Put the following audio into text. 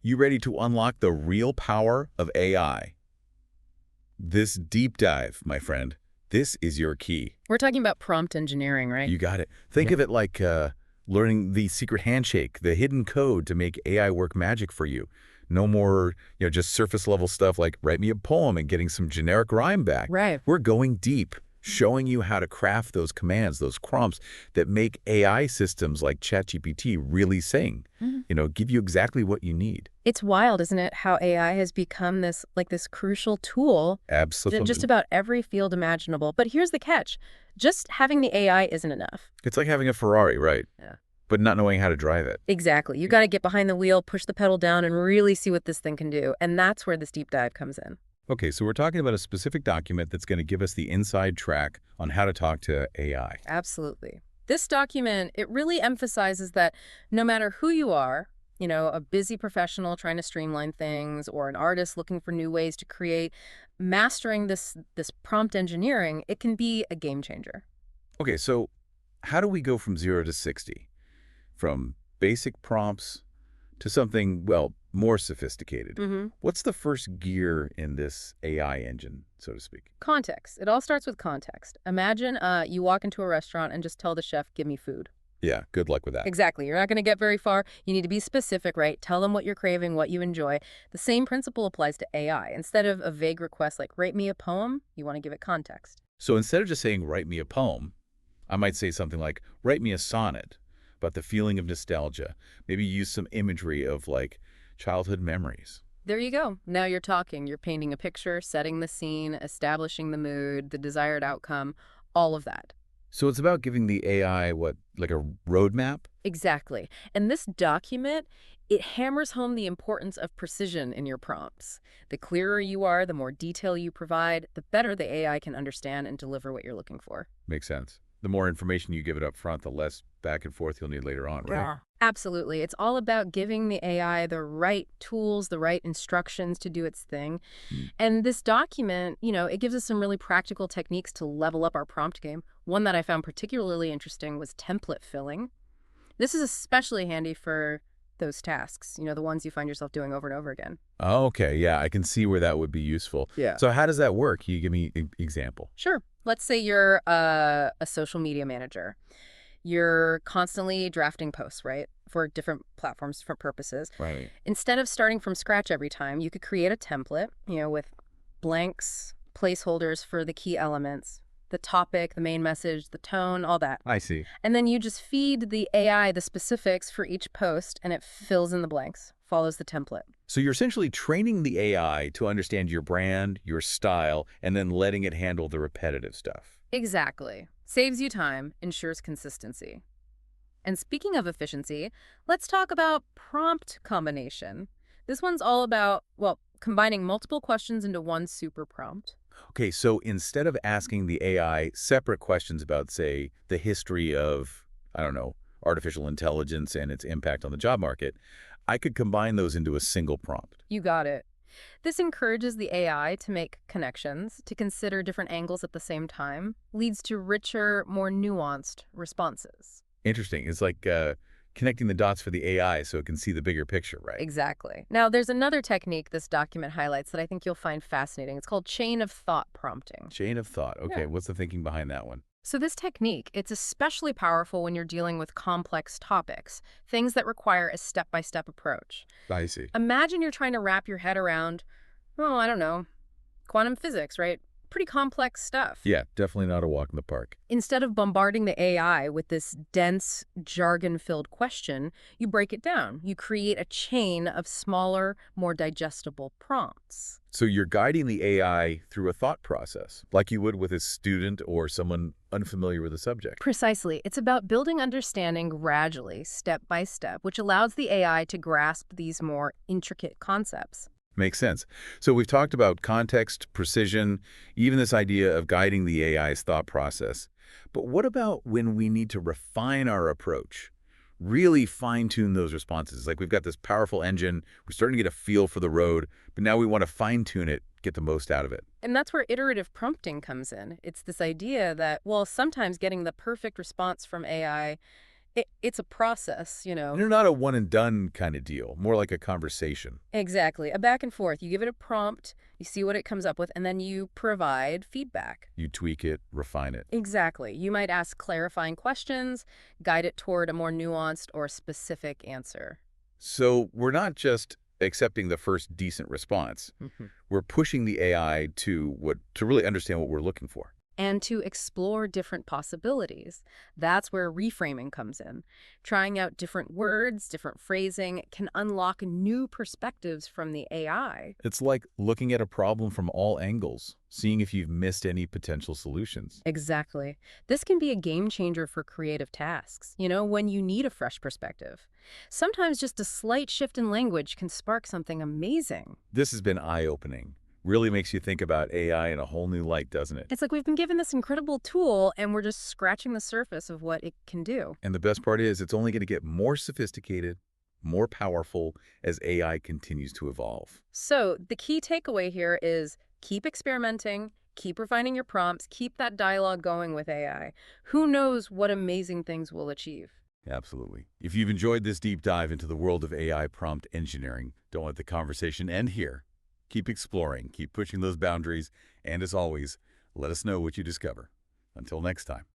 You ready to unlock the real power of AI? This deep dive, my friend, this is your key. We're talking about prompt engineering, right? You got it. Think of it like learning the secret handshake, the hidden code to make AI work magic for you. No more, just surface level stuff like write me a poem and getting some generic rhyme back. Right. We're going deep, showing you how to craft those commands, those prompts that make AI systems like ChatGPT really sing. Give you exactly what you need. It's wild, isn't it, how AI has become this crucial tool in just Absolutely. about every field imaginable. But here's the catch. Just having the AI isn't enough. It's like having a Ferrari, right? Yeah. But not knowing how to drive it. Exactly. You got to get behind the wheel, push the pedal down, and really see what this thing can do. And that's where this deep dive comes in. Okay, so we're talking about a specific document that's going to give us the inside track on how to talk to AI. Absolutely. This document, it really emphasizes that no matter who you are, a busy professional trying to streamline things or an artist looking for new ways to create, mastering this prompt engineering, it can be a game changer. Okay, so how do we go from 0 to 60? From basic prompts to something, well, more sophisticated. What's the first gear in this AI engine, so to speak? Context. It all starts with context. Imagine you walk into a restaurant and just tell the chef, give me food. Yeah, good luck with that. Exactly. You're not going to get very far. You need to be specific, right? Tell them what you're craving, what you enjoy. The same principle applies to AI. Instead of a vague request like, write me a poem, you want to give it context. So instead of just saying, write me a poem, I might say something like, write me a sonnet about the feeling of nostalgia. Maybe use some imagery of, like, childhood memories. There you go. Now you're talking. You're painting a picture, setting the scene, establishing the mood, the desired outcome, all of that. So it's about giving the AI, what, like a roadmap? Exactly. And this document, it hammers home the importance of precision in your prompts. The clearer you are, the more detail you provide, the better the AI can understand and deliver what you're looking for. Makes sense. The more information you give it up front, the less back and forth you'll need later on, right? Yeah. Absolutely. It's all about giving the AI the right tools, the right instructions to do its thing. And this document, it gives us some really practical techniques to level up our prompt game. One that I found particularly interesting was template filling. This is especially handy for those tasks, the ones you find yourself doing over and over again. Oh, okay, yeah, I can see where that would be useful. Yeah. So how does that work? Can you give me an example? Sure. Let's say you're a social media manager. You're constantly drafting posts, right, for different platforms, different purposes. Right. Instead of starting from scratch every time, you could create a template, with blanks, placeholders for the key elements, the topic, the main message, the tone, all that. I see. And then you just feed the AI the specifics for each post, and it fills in the blanks, follows the template. So you're essentially training the AI to understand your brand, your style, and then letting it handle the repetitive stuff. Exactly. Saves you time, ensures consistency. And speaking of efficiency, let's talk about prompt combination. This one's all about, combining multiple questions into one super prompt. Okay, so instead of asking the AI separate questions about, say, the history of, I don't know, artificial intelligence and its impact on the job market, I could combine those into a single prompt. You got it. This encourages the AI to make connections, to consider different angles at the same time, leads to richer, more nuanced responses. Interesting. It's like connecting the dots for the AI so it can see the bigger picture, right? Exactly. Now, there's another technique this document highlights that I think you'll find fascinating. It's called chain of thought prompting. Chain of thought. Okay, Yeah. What's the thinking behind that one? So this technique, it's especially powerful when you're dealing with complex topics, things that require a step-by-step approach. I see. Imagine you're trying to wrap your head around, I don't know, quantum physics, right? Pretty complex stuff. Yeah, definitely not a walk in the park. Instead of bombarding the AI with this dense, jargon-filled question, you break it down. You create a chain of smaller, more digestible prompts. So you're guiding the AI through a thought process, like you would with a student or someone unfamiliar with the subject. Precisely. It's about building understanding gradually, step by step, which allows the AI to grasp these more intricate concepts. Makes sense. So we've talked about context, precision, even this idea of guiding the AI's thought process. But what about when we need to refine our approach? Really fine-tune those responses. Like we've got this powerful engine, we're starting to get a feel for the road, but now we want to fine-tune it, get the most out of it. And that's where iterative prompting comes in. It's this idea that, sometimes getting the perfect response from AI It's a process, you know. They're not a one-and-done kind of deal, more like a conversation. Exactly. A back and forth. You give it a prompt, you see what it comes up with, and then you provide feedback. You tweak it, refine it. Exactly. You might ask clarifying questions, guide it toward a more nuanced or specific answer. So we're not just accepting the first decent response. Mhm. We're pushing the AI to really understand what we're looking for. And to explore different possibilities. That's where reframing comes in. Trying out different words, different phrasing can unlock new perspectives from the AI. It's like looking at a problem from all angles, seeing if you've missed any potential solutions. Exactly. This can be a game changer for creative tasks, when you need a fresh perspective. Sometimes just a slight shift in language can spark something amazing. This has been eye-opening. Really makes you think about AI in a whole new light, doesn't it? It's like we've been given this incredible tool and we're just scratching the surface of what it can do. And the best part is it's only going to get more sophisticated, more powerful as AI continues to evolve. So the key takeaway here is keep experimenting, keep refining your prompts, keep that dialogue going with AI. Who knows what amazing things we'll achieve? Absolutely. If you've enjoyed this deep dive into the world of AI prompt engineering, don't let the conversation end here. Keep exploring, keep pushing those boundaries, and as always, let us know what you discover. Until next time.